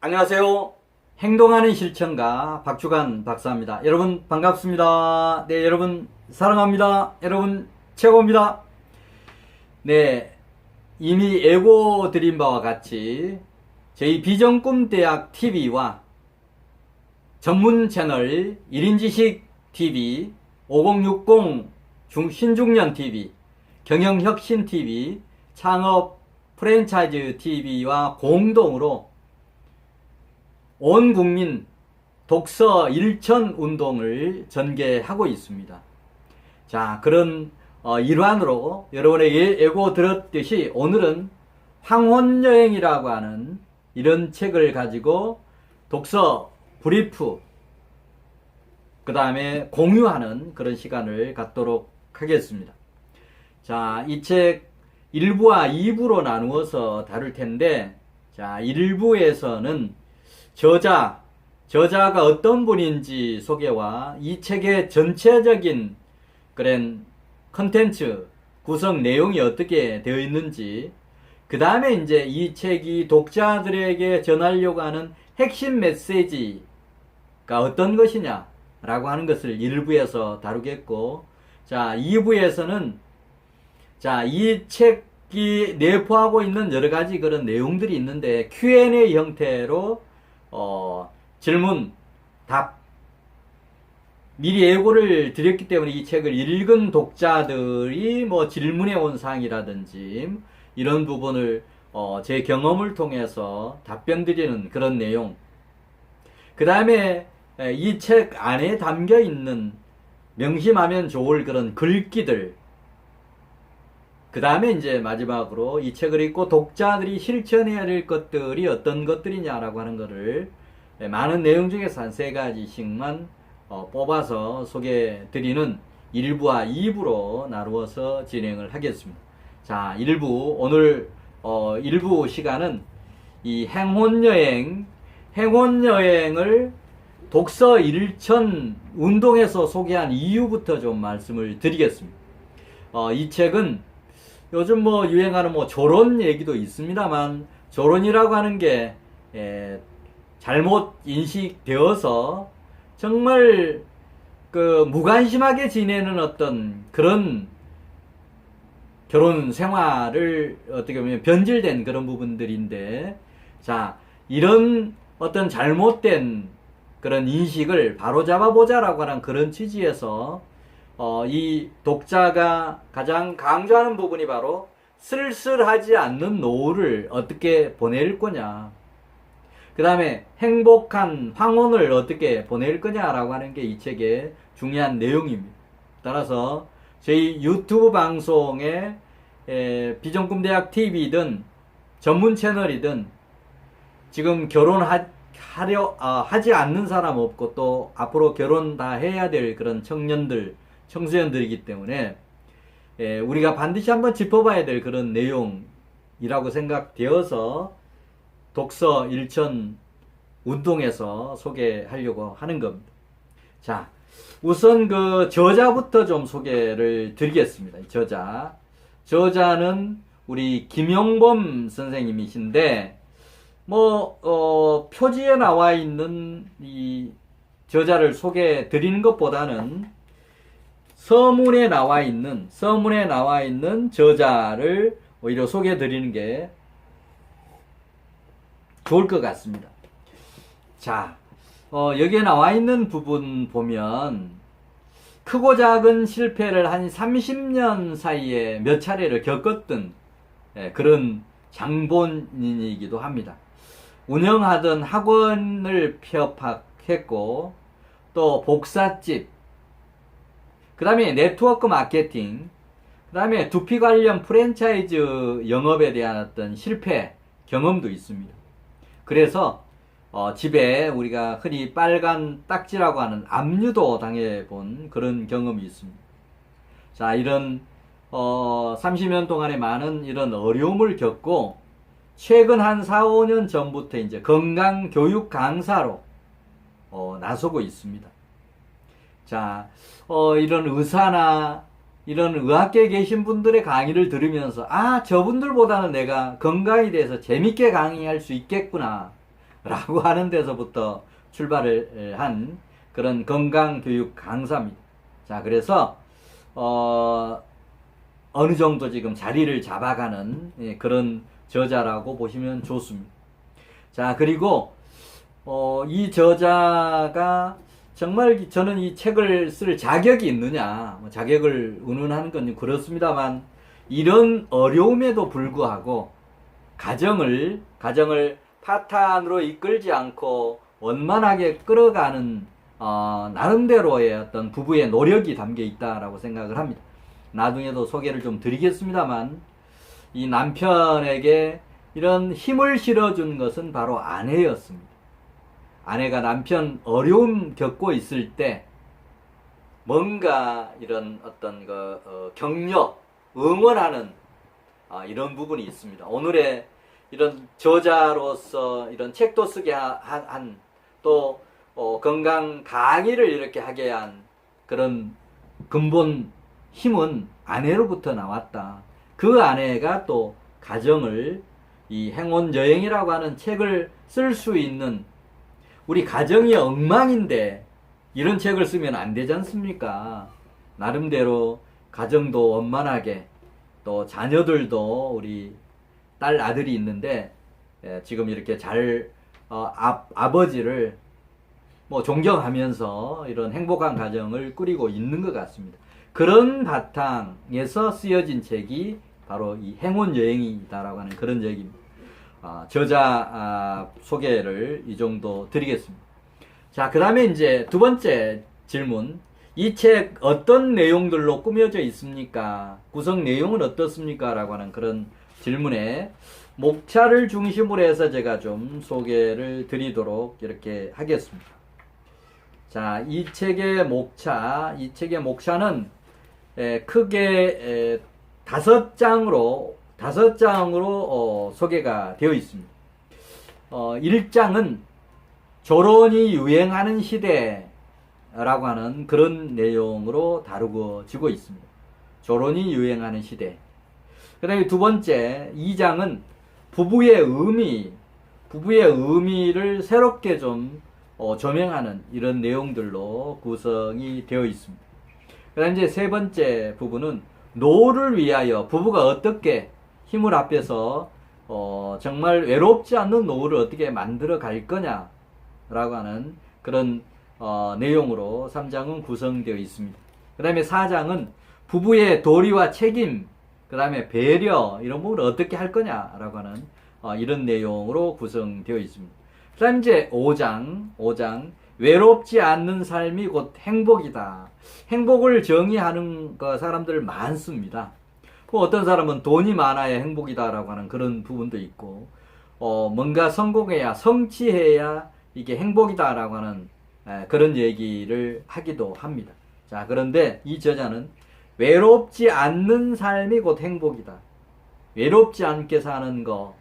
안녕하세요. 행동하는 실천가 박주간 박사입니다. 여러분 반갑습니다. 네, 여러분 사랑합니다. 여러분 최고입니다. 네, 이미 예고 드린 바와 같이 저희 비전꿈대학 TV와 전문 채널 1인지식 TV, 5060 신중년 TV, 경영혁신 TV, 창업 프랜차이즈 TV와 공동으로 온 국민 독서 일천 운동을 전개하고 있습니다. 자, 그런 일환으로 여러분의 예고 들었듯이 오늘은 황혼여행이라고 하는 이런 책을 가지고 독서 브리프, 그 다음에 공유하는 그런 시간을 갖도록 하겠습니다. 자, 이 책 1부와 2부로 나누어서 다룰 텐데, 자, 1부에서는 저자가 어떤 분인지 소개와 이 책의 전체적인 그런 컨텐츠 구성 내용이 어떻게 되어 있는지, 그 다음에 이제 이 책이 독자들에게 전하려고 하는 핵심 메시지가 어떤 것이냐라고 하는 것을 1부에서 다루겠고, 자, 2부에서는 자, 이 책이 내포하고 있는 여러 가지 그런 내용들이 있는데 Q&A 형태로 질문, 답, 미리 예고를 드렸기 때문에 이 책을 읽은 독자들이 뭐 질문해 온 사항이라든지 이런 부분을 제 경험을 통해서 답변 드리는 그런 내용. 그 다음에 이 책 안에 담겨 있는 명심하면 좋을 그런 글귀들. 그 다음에 이제 마지막으로 이 책을 읽고 독자들이 실천해야 될 것들이 어떤 것들이냐라고 하는 것을 많은 내용 중에서 한 3가지씩만 뽑아서 소개해 드리는 1부와 2부로 나누어서 진행을 하겠습니다. 자, 1부, 오늘 1부 시간은 이 행혼여행을 독서 일천 운동에서 소개한 이유부터 좀 말씀을 드리겠습니다. 이 책은 요즘 뭐 유행하는 뭐 조론 얘기도 있습니다만, 조론이라고 하는 게 잘못 인식되어서 정말 그 무관심하게 지내는 어떤 그런 결혼 생활을 어떻게 보면 변질된 그런 부분들인데, 자, 이런 어떤 잘못된 그런 인식을 바로잡아 보자라고 하는 그런 취지에서 이 독자가 가장 강조하는 부분이 바로 쓸쓸하지 않는 노후를 어떻게 보낼 거냐, 그 다음에 행복한 황혼을 어떻게 보낼 거냐라고 하는 게 이 책의 중요한 내용입니다. 따라서 저희 유튜브 방송에 비전꿈대학 TV든 전문 채널이든 지금 하지 않는 사람 없고 또 앞으로 결혼 다 해야 될 그런 청소년들이기 때문에 우리가 반드시 한번 짚어봐야 될 그런 내용이라고 생각되어서 독서 일천 운동에서 소개하려고 하는 겁니다. 자, 우선 그 저자부터 좀 소개를 드리겠습니다. 저자는 우리 김용범 선생님이신데, 표지에 나와 있는 이 저자를 소개해 드리는 것보다는 서문에 나와 있는 저자를 오히려 소개해 드리는 게 좋을 것 같습니다. 자, 여기에 나와 있는 부분 보면 크고 작은 실패를 한 30년 사이에 몇 차례를 겪었던 그런 장본인이기도 합니다. 운영하던 학원을 폐업했고, 또 복사집, 그 다음에 네트워크 마케팅, 그 다음에 두피 관련 프랜차이즈 영업에 대한 어떤 실패 경험도 있습니다. 그래서 집에 우리가 흔히 빨간 딱지라고 하는 압류도 당해본 그런 경험이 있습니다. 자, 이런 30년 동안에 많은 이런 어려움을 겪고 최근 한 4, 5년 전부터 이제 건강교육 강사로 나서고 있습니다. 자, 이런 의사나 이런 의학계에 계신 분들의 강의를 들으면서, 저분들보다는 내가 건강에 대해서 재밌게 강의할 수 있겠구나 라고 하는 데서부터 출발을 한 그런 건강교육 강사입니다. 자, 그래서 어느 정도 지금 자리를 잡아가는 그런 저자라고 보시면 좋습니다. 자, 그리고 이 저자가 정말 저는 이 책을 쓸 자격이 있느냐, 자격을 운운하는 건 그렇습니다만, 이런 어려움에도 불구하고 가정을 파탄으로 이끌지 않고 원만하게 끌어가는 나름대로의 어떤 부부의 노력이 담겨 있다라고 생각을 합니다. 나중에도 소개를 좀 드리겠습니다만, 이 남편에게 이런 힘을 실어준 것은 바로 아내였습니다. 아내가 남편 어려움 겪고 있을 때 뭔가 이런 어떤 격려, 응원하는 이런 부분이 있습니다. 오늘의 이런 저자로서 이런 책도 쓰게 한 또 건강 강의를 이렇게 하게 한 그런 근본 힘은 아내로부터 나왔다. 그 아내가 또 가정을 이 행운 여행이라고 하는 책을 쓸 수 있는, 우리 가정이 엉망인데 이런 책을 쓰면 안 되지 않습니까? 나름대로 가정도 원만하게, 또 자녀들도 우리 딸 아들이 있는데 지금 이렇게 잘 아버지를 존경하면서 이런 행복한 가정을 꾸리고 있는 것 같습니다. 그런 바탕에서 쓰여진 책이 바로 이 행운 여행이다라고 하는 그런 얘기입니다. 저자 소개를 이 정도 드리겠습니다. 자, 그 다음에 이제 두 번째 질문. 이 책 어떤 내용들로 꾸며져 있습니까? 구성 내용은 어떻습니까? 라고 하는 그런 질문에 목차를 중심으로 해서 제가 좀 소개를 드리도록 이렇게 하겠습니다. 자, 이 책의 목차는 크게 5장으로 소개가 되어 있습니다. 1장은 조론이 유행하는 시대라고 하는 그런 내용으로 다루어지고 있습니다. 조론이 유행하는 시대. 그 다음에 두 번째, 2장은 부부의 의미를 새롭게 좀 조명하는 이런 내용들로 구성이 되어 있습니다. 그 다음에 이제 세 번째 부분은 노후를 위하여 부부가 어떻게 힘을 합해서 정말 외롭지 않는 노후를 어떻게 만들어 갈 거냐라고 하는 그런 내용으로 3장은 구성되어 있습니다. 그 다음에 4장은 부부의 도리와 책임, 그 다음에 배려, 이런 부분을 어떻게 할 거냐라고 하는 이런 내용으로 구성되어 있습니다. 그 다음에 이제 5장 외롭지 않는 삶이 곧 행복이다. 행복을 정의하는 사람들 많습니다. 어떤 사람은 돈이 많아야 행복이다라고 하는 그런 부분도 있고, 뭔가 성공해야, 성취해야 이게 행복이다라고 하는 그런 얘기를 하기도 합니다. 자, 그런데 이 저자는 외롭지 않는 삶이 곧 행복이다. 외롭지 않게 사는 거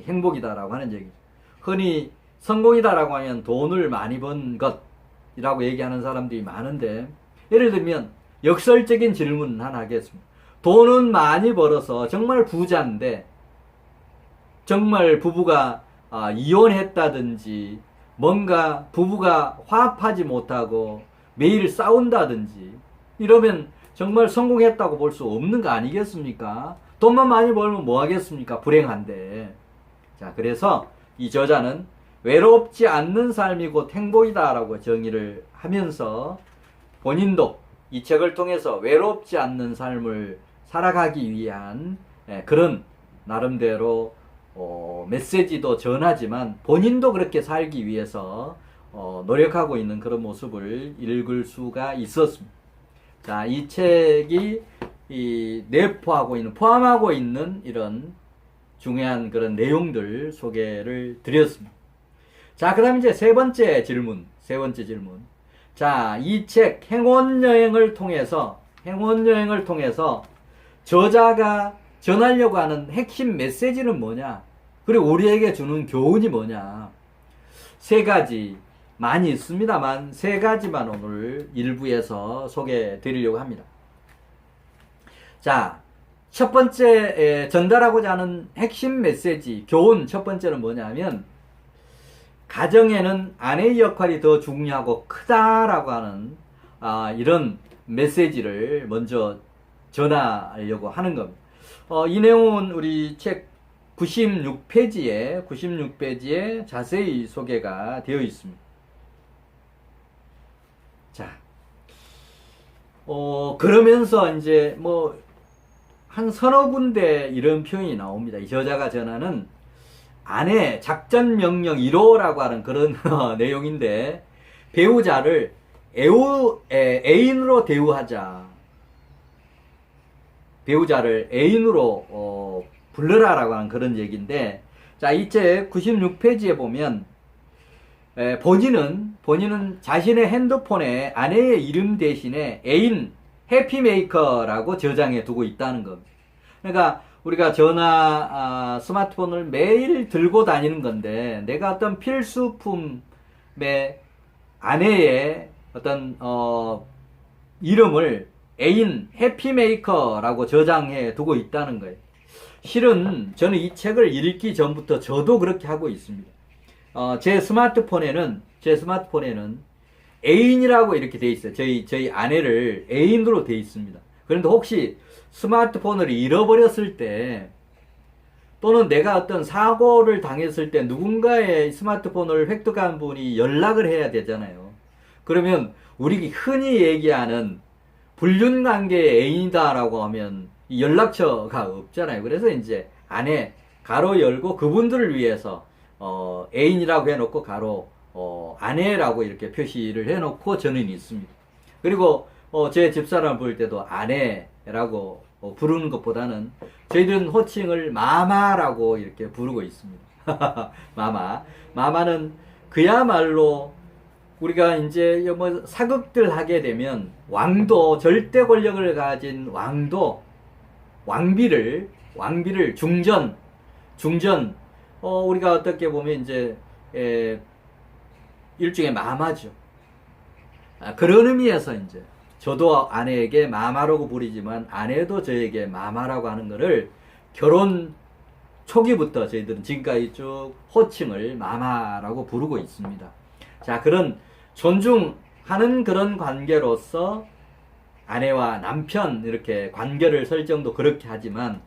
행복이다라고 하는 얘기죠. 흔히 성공이다라고 하면 돈을 많이 번 것이라고 얘기하는 사람들이 많은데, 예를 들면 역설적인 질문 하나 하겠습니다. 돈은 많이 벌어서 정말 부자인데 정말 부부가 이혼했다든지, 뭔가 부부가 화합하지 못하고 매일 싸운다든지 이러면 정말 성공했다고 볼 수 없는 거 아니겠습니까? 돈만 많이 벌면 뭐 하겠습니까? 불행한데. 자, 그래서 이 저자는 외롭지 않는 삶이 곧 행복이다라고 정의를 하면서 본인도 이 책을 통해서 외롭지 않는 삶을 살아가기 위한 그런 나름대로 메시지도 전하지만 본인도 그렇게 살기 위해서 노력하고 있는 그런 모습을 읽을 수가 있었습니다. 자, 이 책이 포함하고 있는 이런 중요한 그런 내용들 소개를 드렸습니다. 자, 그 다음에 이제 세 번째 질문. 자, 이 책 행운여행을 통해서 저자가 전하려고 하는 핵심 메시지는 뭐냐? 그리고 우리에게 주는 교훈이 뭐냐? 세 가지, 많이 있습니다만 세 가지만 오늘 일부에서 소개해 드리려고 합니다. 자, 첫 번째 전달하고자 하는 핵심 메시지, 교훈 첫 번째는 뭐냐면 가정에는 아내의 역할이 더 중요하고 크다라고 하는 이런 메시지를 먼저 전하려고 하는 겁니다. 이 내용은 우리 책 96페이지에 자세히 소개가 되어 있습니다. 자, 그러면서 이제 한 서너 군데 이런 표현이 나옵니다. 이 저자가 전하는 아내 작전 명령 1호라고 하는 그런 내용인데, 배우자를 애인으로 대우하자. 배우자를 애인으로 불러라라고 하는 그런 얘기인데, 자, 이 책 96페이지에 보면 본인은 자신의 핸드폰에 아내의 이름 대신에 애인 해피메이커라고 저장해 두고 있다는 겁니다. 그러니까 우리가 스마트폰을 매일 들고 다니는 건데, 내가 어떤 필수품의 아내의 어떤 이름을 애인 해피메이커라고 저장해 두고 있다는 거예요. 실은 저는 이 책을 읽기 전부터 저도 그렇게 하고 있습니다. 제 스마트폰에는 애인이라고 이렇게 돼 있어요. 저희 아내를 애인으로 돼 있습니다. 그런데 혹시 스마트폰을 잃어버렸을 때, 또는 내가 어떤 사고를 당했을 때 누군가의 스마트폰을 획득한 분이 연락을 해야 되잖아요. 그러면 우리 흔히 얘기하는 불륜관계의 애인이다라고 하면 연락처가 없잖아요. 그래서 이제 아내 가로 열고 그분들을 위해서 애인이라고 해놓고 가로 아내라고 이렇게 표시를 해놓고 저는 있습니다. 그리고 제 집사람 부를 때도 아내라고 부르는 것보다는 저희들은 호칭을 마마라고 이렇게 부르고 있습니다. 마마는 그야말로 우리가 이제 사극들 하게 되면 절대 권력을 가진 왕비를 중전, 우리가 어떻게 보면 이제 일종의 마마죠. 그런 의미에서 이제 저도 아내에게 마마라고 부르지만 아내도 저에게 마마라고 하는 것을 결혼 초기부터 저희들은 지금까지 쭉 호칭을 마마라고 부르고 있습니다. 자, 그런 존중하는 그런 관계로서 아내와 남편 이렇게 관계를 설정도 그렇게 하지만,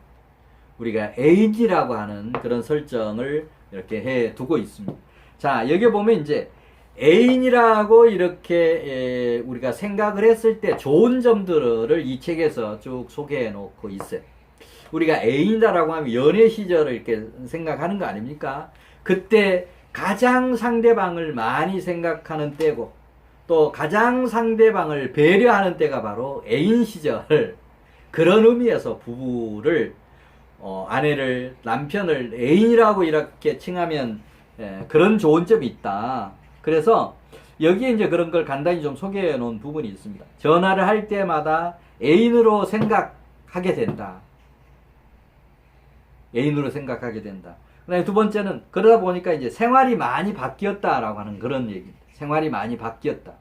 우리가 애인이라고 하는 그런 설정을 이렇게 해 두고 있습니다. 자, 여기 보면 이제 애인이라고 이렇게 우리가 생각을 했을 때 좋은 점들을 이 책에서 쭉 소개해 놓고 있어요. 우리가 애인이라고 하면 연애 시절을 이렇게 생각하는 거 아닙니까? 그때 가장 상대방을 많이 생각하는 때고, 또 가장 상대방을 배려하는 때가 바로 애인 시절. 그런 의미에서 부부를 아내를, 남편을 애인이라고 이렇게 칭하면 그런 좋은 점이 있다. 그래서 여기에 이제 그런 걸 간단히 좀 소개해 놓은 부분이 있습니다. 전화를 할 때마다 애인으로 생각하게 된다. 애인으로 생각하게 된다. 그다음에 두 번째는, 그러다 보니까 이제 생활이 많이 바뀌었다라고 하는 그런 얘기입니다. 생활이 많이 바뀌었다.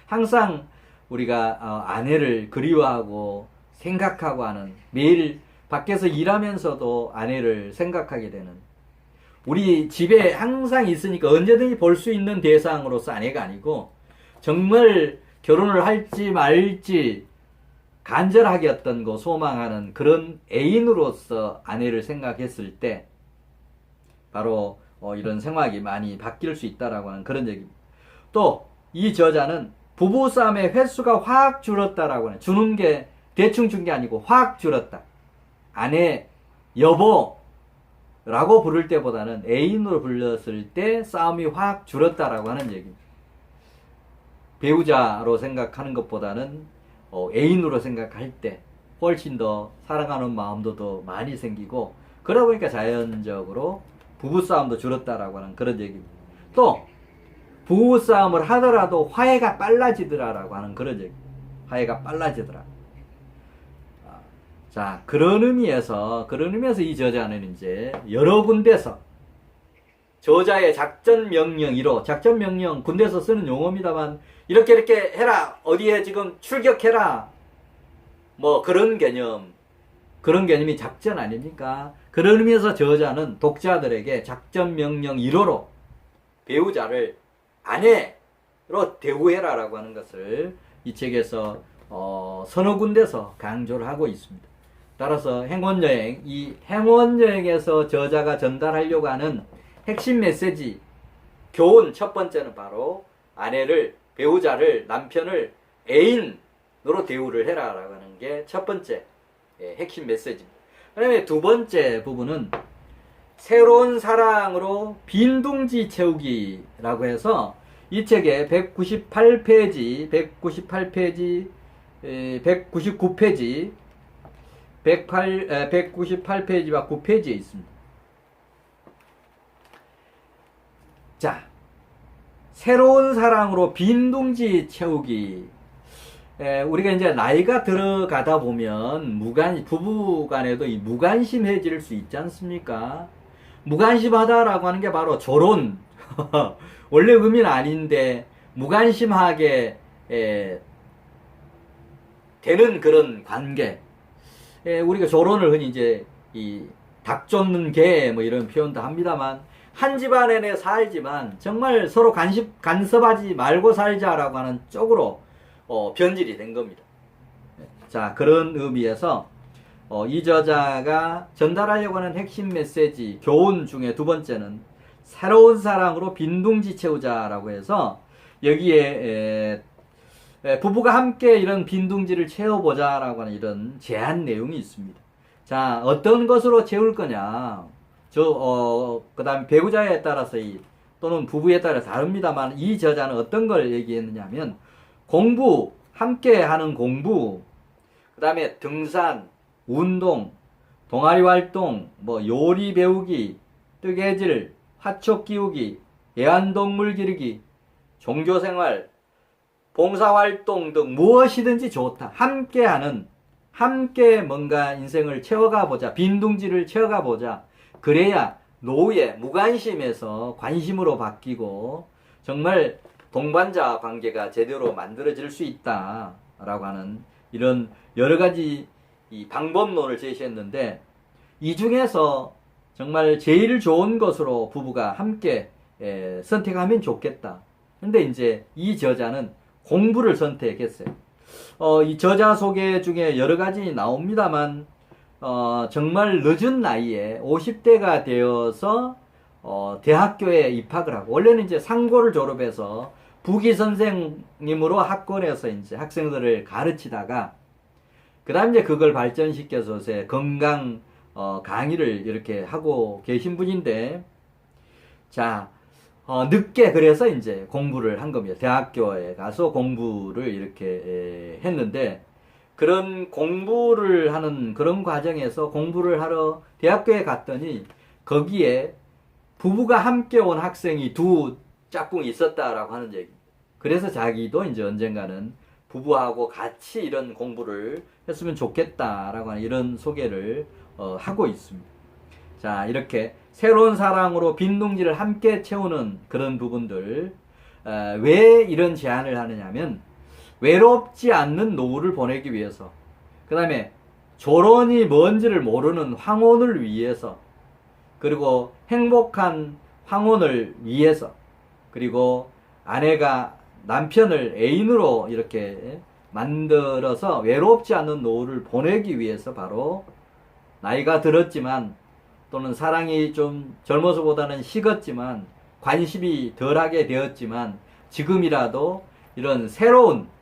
항상 우리가 아내를 그리워하고 생각하고 하는, 매일 밖에서 일하면서도 아내를 생각하게 되는, 우리 집에 항상 있으니까 언제든지 볼 수 있는 대상으로서 아내가 아니고, 정말 결혼을 할지 말지 간절하게 어떤 거 소망하는 그런 애인으로서 아내를 생각했을 때 바로 이런 생활이 많이 바뀔 수 있다라고 하는 그런 얘기입니다. 또 이 저자는 부부싸움의 횟수가 확 줄었다라고 하는, 주는 게 대충 준 게 아니고 확 줄었다. 아내, 여보 라고 부를 때보다는 애인으로 불렀을 때 싸움이 확 줄었다라고 하는 얘기입니다. 배우자로 생각하는 것보다는 애인으로 생각할 때 훨씬 더 사랑하는 마음도 더 많이 생기고, 그러다 보니까 자연적으로 부부싸움도 줄었다라고 하는 그런 얘기입니다. 또 부부싸움을 하더라도 화해가 빨라지더라라고 하는 그런 얘기입니다. 화해가 빨라지더라. 자, 그런 의미에서 이 저자는 이제 여러 군데서 저자의 작전 명령 1호, 작전 명령 군대에서 쓰는 용어입니다만, 이렇게 해라, 어디에 지금 출격해라, 뭐 그런 개념이 작전 아닙니까? 그런 의미에서 저자는 독자들에게 작전 명령 1호로 배우자를 아내로 대우해라라고 하는 것을 이 책에서 서너 군데서 강조를 하고 있습니다. 따라서 행원여행, 이 행원여행에서 저자가 전달하려고 하는 핵심 메시지, 교훈 첫 번째는 바로 아내를, 배우자를, 남편을 애인으로 대우를 해라라고 하는 게 첫 번째 핵심 메시지입니다. 그 다음에 두 번째 부분은 새로운 사랑으로 빈둥지 채우기라고 해서 이 책의 198페이지, 199페이지, 198페이지와 9페이지에 있습니다. 자, 새로운 사랑으로 빈둥지 채우기. 우리가 이제 나이가 들어가다 보면 부부 간에도 이 무관심해질 수 있지 않습니까? 무관심하다라고 하는 게 바로 조론. 원래 의미는 아닌데 무관심하게 되는 그런 관계. 우리가 조론을 흔히 이제 닭 쫓는 개 뭐 이런 표현도 합니다만, 한 집안에 내 살지만 정말 서로 간섭하지 말고 살자라고 하는 쪽으로 변질이 된 겁니다. 자, 그런 의미에서 이 저자가 전달하려고 하는 핵심 메시지, 교훈 중에 두 번째는 새로운 사랑으로 빈둥지 채우자라고 해서 여기에 부부가 함께 이런 빈둥지를 채워보자라고 하는 이런 제안 내용이 있습니다. 자, 어떤 것으로 채울 거냐? 그 다음 배우자에 따라서 또는 부부에 따라 다릅니다만, 이 저자는 어떤 걸 얘기했느냐면, 공부, 함께 하는 공부, 그 다음에 등산, 운동, 동아리 활동, 요리 배우기, 뜨개질, 화촉 끼우기, 애완동물 기르기, 종교생활, 봉사활동 등 무엇이든지 좋다. 함께 뭔가 인생을 채워가 보자. 빈둥지를 채워가 보자. 그래야 노후에 무관심에서 관심으로 바뀌고 정말 동반자 관계가 제대로 만들어질 수 있다라고 하는 이런 여러 가지 이 방법론을 제시했는데, 이 중에서 정말 제일 좋은 것으로 부부가 함께 선택하면 좋겠다. 근데 이제 이 저자는 공부를 선택했어요. 이 저자 소개 중에 여러 가지 나옵니다만, 정말 늦은 나이에 50대가 되어서 대학교에 입학을 하고, 원래는 이제 상고를 졸업해서 부기 선생님으로 학원에서 이제 학생들을 가르치다가, 그 다음 이제 그걸 발전시켜서 건강 강의를 이렇게 하고 계신 분인데, 자, 늦게 그래서 이제 공부를 한 겁니다. 대학교에 가서 공부를 이렇게 했는데, 그런 공부를 하는 그런 과정에서 공부를 하러 대학교에 갔더니 거기에 부부가 함께 온 학생이 두 짝꿍이 있었다라고 하는 얘기. 그래서 자기도 이제 언젠가는 부부하고 같이 이런 공부를 했으면 좋겠다라고 하는 이런 소개를 하고 있습니다. 자, 이렇게 새로운 사랑으로 빈둥지를 함께 채우는 그런 부분들, 왜 이런 제안을 하느냐면 외롭지 않는 노후를 보내기 위해서, 그 다음에 조론이 뭔지를 모르는 황혼을 위해서, 그리고 행복한 황혼을 위해서, 그리고 아내가 남편을 애인으로 이렇게 만들어서 외롭지 않는 노후를 보내기 위해서, 바로 나이가 들었지만 또는 사랑이 좀 젊어서보다는 식었지만 관심이 덜하게 되었지만 지금이라도 이런 새로운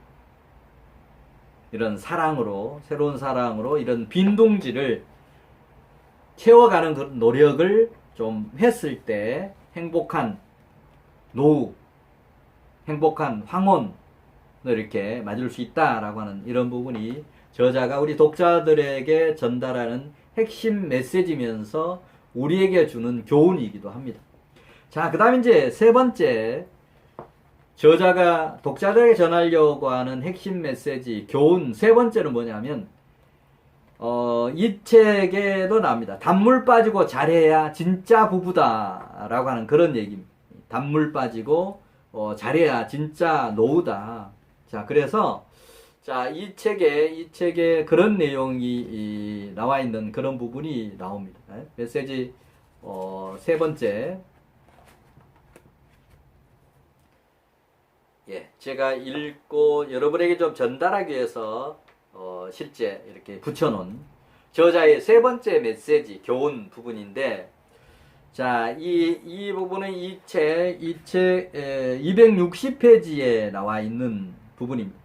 사랑으로 이런 빈둥지를 채워가는 그 노력을 좀 했을 때 행복한 노후, 행복한 황혼을 이렇게 맞을 수 있다라고 하는 이런 부분이 저자가 우리 독자들에게 전달하는 핵심 메시지면서 우리에게 주는 교훈이기도 합니다. 자, 그 다음 이제 세 번째, 저자가 독자들에게 전하려고 하는 핵심 메시지, 교훈 세 번째는 뭐냐면, 이 책에도 나옵니다. 단물 빠지고 잘해야 진짜 부부다 라고 하는 그런 얘기입니다. 단물 빠지고 잘해야 진짜 노후다. 자, 그래서 자, 이 책에 그런 내용이 나와 있는 그런 부분이 나옵니다. 메시지 세 번째, 제가 읽고 여러분에게 좀 전달하기 위해서 실제 이렇게 붙여놓은 저자의 세 번째 메시지 교훈 부분인데, 자, 이 부분은 이 책 260페이지에 나와 있는 부분입니다.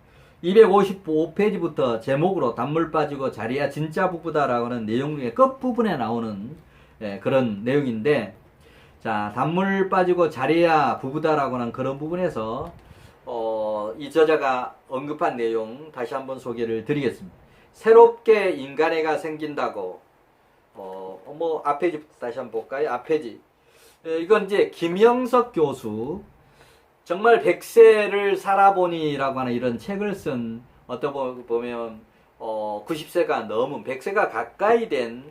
255페이지부터 제목으로 단물 빠지고 자리야 진짜 부부다라고 하는 내용 중에 끝부분에 나오는 그런 내용인데, 자, 단물 빠지고 자리야 부부다라고 하는 그런 부분에서 이 저자가 언급한 내용 다시 한번 소개를 드리겠습니다. 새롭게 인간애가 생긴다고, 앞페이지부터 다시 한번 볼까요? 앞페이지. 이건 이제 김영석 교수, 정말 100세를 살아보니라고 하는 이런 책을 쓴, 어떤 보면 90세가 넘은 100세가 가까이 된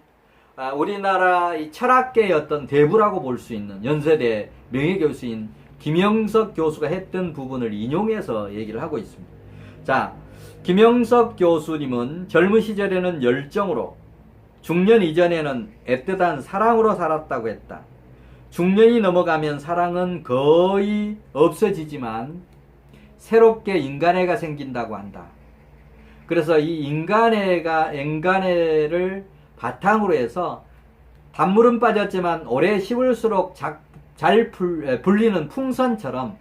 우리나라 이 철학계의 어떤 대부라고 볼 수 있는 연세대 명예교수인 김영석 교수가 했던 부분을 인용해서 얘기를 하고 있습니다. 자, 김영석 교수님은 젊은 시절에는 열정으로, 중년 이전에는 애틋한 사랑으로 살았다고 했다. 중년이 넘어가면 사랑은 거의 없어지지만 새롭게 인간애가 생긴다고 한다. 그래서 이 인간애를 바탕으로 해서 단물은 빠졌지만 오래 씹을수록 잘 불리는 풍선처럼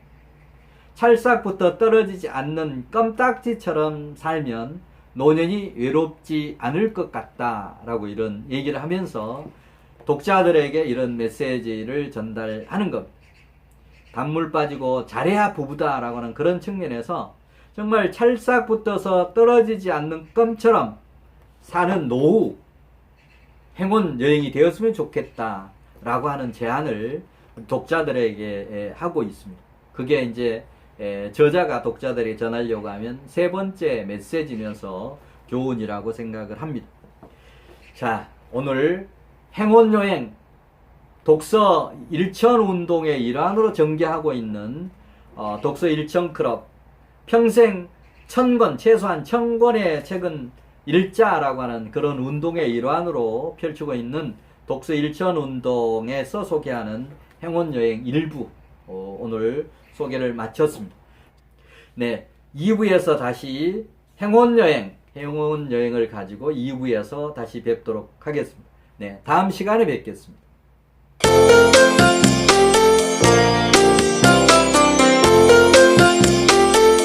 찰싹부터 떨어지지 않는 껌딱지처럼 살면 노년이 외롭지 않을 것 같다라고 이런 얘기를 하면서 독자들에게 이런 메시지를 전달하는 겁니다. 단물 빠지고 잘해야 부부다라고 하는 그런 측면에서 정말 찰싹 붙어서 떨어지지 않는 껌처럼 사는 노후, 행운 여행이 되었으면 좋겠다라고 하는 제안을 독자들에게 하고 있습니다. 그게 이제 저자가 독자들에게 전하려고 하면 세 번째 메시지면서 교훈이라고 생각을 합니다. 자, 오늘 행운여행 독서 일천운동의 일환으로 전개하고 있는 독서 일천클럽, 평생 1000권, 최소한 1000권의 책은 읽자라고 하는 그런 운동의 일환으로 펼치고 있는 독서 일천운동에서 소개하는 행운여행 일부, 오늘 소개를 마쳤습니다. 네, 2부에서 다시 행운여행을 가지고 2부에서 다시 뵙도록 하겠습니다. 네, 다음 시간에 뵙겠습니다.